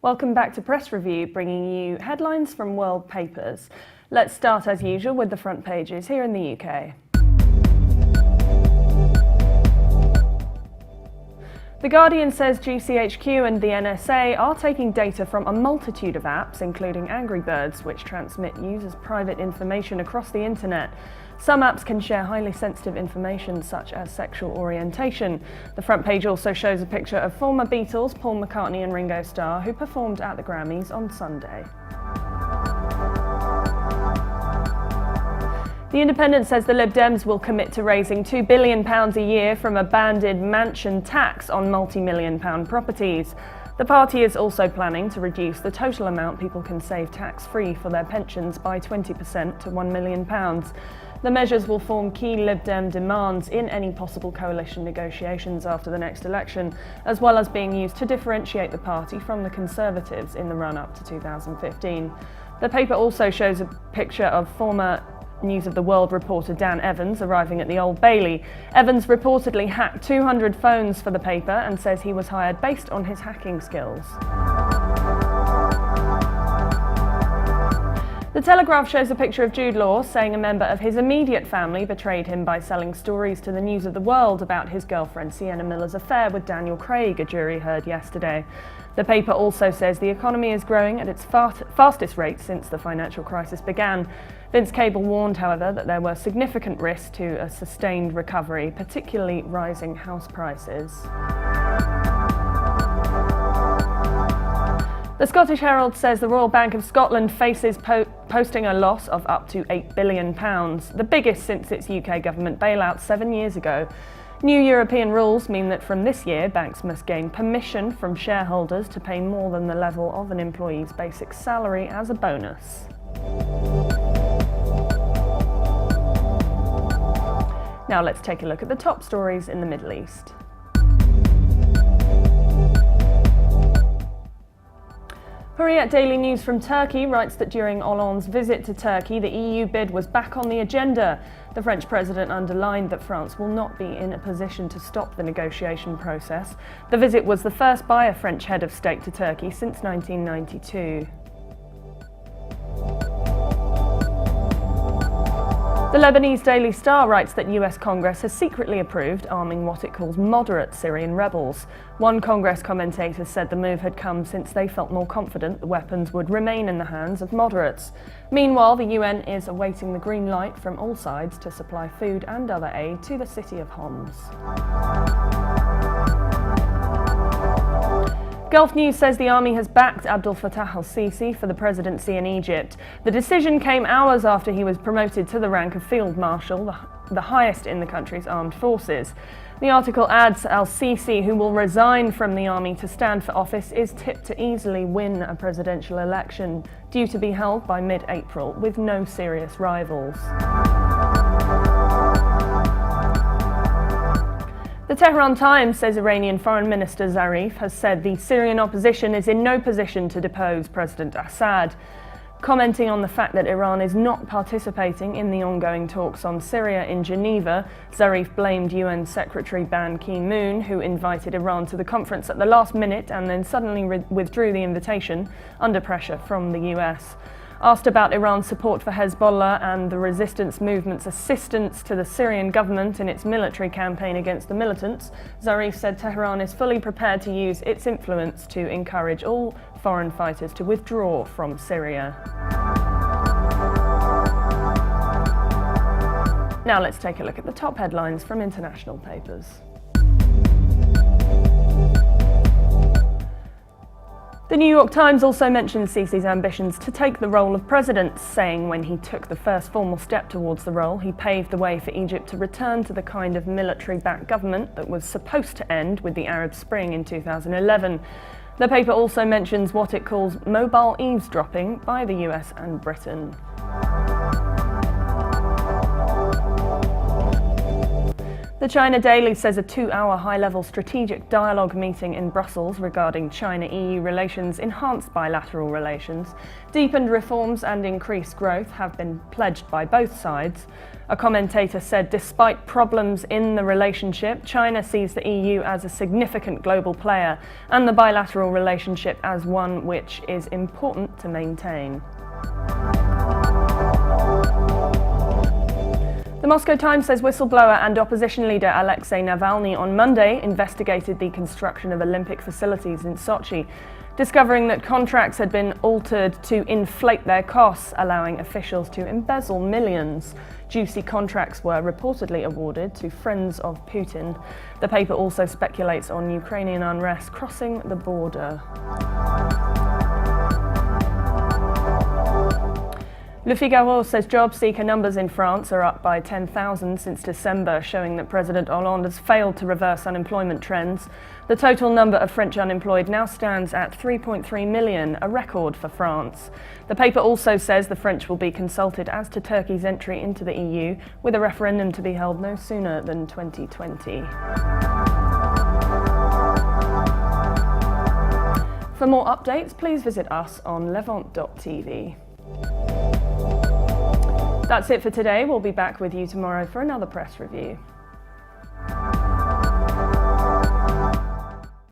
Welcome back to Press Review, bringing you headlines from world papers. Let's start as usual with the front pages here in the UK. The Guardian says GCHQ and the NSA are taking data from a multitude of apps, including Angry Birds, which transmit users' private information across the internet. Some apps can share highly sensitive information such as sexual orientation. The front page also shows a picture of former Beatles Paul McCartney and Ringo Starr, who performed at the Grammys on Sunday. The Independent says the Lib Dems will commit to raising £2 billion a year from a banded mansion tax on multi-million-pound properties. The party is also planning to reduce the total amount people can save tax-free for their pensions by 20% to £1 million. The measures will form key Lib Dem demands in any possible coalition negotiations after the next election, as well as being used to differentiate the party from the Conservatives in the run-up to 2015. The paper also shows a picture of former News of the World reporter Dan Evans arriving at the Old Bailey. Evans reportedly hacked 200 phones for the paper and says he was hired based on his hacking skills. The Telegraph shows a picture of Jude Law saying a member of his immediate family betrayed him by selling stories to the News of the World about his girlfriend Sienna Miller's affair with Daniel Craig, a jury heard yesterday. The paper also says the economy is growing at its fastest rate since the financial crisis began. Vince Cable warned, however, that there were significant risks to a sustained recovery, particularly rising house prices. The Scottish Herald says the Royal Bank of Scotland faces posting a loss of up to £8 billion, the biggest since its UK government bailout 7 years ago. New European rules mean that from this year, banks must gain permission from shareholders to pay more than the level of an employee's basic salary as a bonus. Now let's take a look at the top stories in the Middle East. Hurriyet Daily News from Turkey writes that during Hollande's visit to Turkey, the EU bid was back on the agenda. The French president underlined that France will not be in a position to stop the negotiation process. The visit was the first by a French head of state to Turkey since 1992. The Lebanese Daily Star writes that US Congress has secretly approved arming what it calls moderate Syrian rebels. One Congress commentator said the move had come since they felt more confident the weapons would remain in the hands of moderates. Meanwhile, the UN is awaiting the green light from all sides to supply food and other aid to the city of Homs. Gulf News says the army has backed Abdel Fattah al-Sisi for the presidency in Egypt. The decision came hours after he was promoted to the rank of Field Marshal, the highest in the country's armed forces. The article adds al-Sisi, who will resign from the army to stand for office, is tipped to easily win a presidential election, due to be held by mid-April with no serious rivals. The Tehran Times says Iranian Foreign Minister Zarif has said the Syrian opposition is in no position to depose President Assad. Commenting on the fact that Iran is not participating in the ongoing talks on Syria in Geneva, Zarif blamed UN Secretary Ban Ki-moon, who invited Iran to the conference at the last minute and then suddenly withdrew the invitation under pressure from the US. Asked about Iran's support for Hezbollah and the resistance movement's assistance to the Syrian government in its military campaign against the militants, Zarif said Tehran is fully prepared to use its influence to encourage all foreign fighters to withdraw from Syria. Now let's take a look at the top headlines from international papers. The New York Times also mentioned Sisi's ambitions to take the role of president, saying when he took the first formal step towards the role, he paved the way for Egypt to return to the kind of military-backed government that was supposed to end with the Arab Spring in 2011. The paper also mentions what it calls mobile eavesdropping by the US and Britain. The China Daily says a 2-hour high-level strategic dialogue meeting in Brussels regarding China-EU relations enhanced bilateral relations. Deepened reforms and increased growth have been pledged by both sides. A commentator said despite problems in the relationship, China sees the EU as a significant global player and the bilateral relationship as one which is important to maintain. The Moscow Times says whistleblower and opposition leader Alexei Navalny on Monday investigated the construction of Olympic facilities in Sochi, discovering that contracts had been altered to inflate their costs, allowing officials to embezzle millions. Juicy contracts were reportedly awarded to friends of Putin. The paper also speculates on Ukrainian unrest crossing the border. Le Figaro says job seeker numbers in France are up by 10,000 since December, showing that President Hollande has failed to reverse unemployment trends. The total number of French unemployed now stands at 3.3 million, a record for France. The paper also says the French will be consulted as to Turkey's entry into the EU, with a referendum to be held no sooner than 2020. For more updates, please visit us on Levant.tv. That's it for today. We'll be back with you tomorrow for another press review.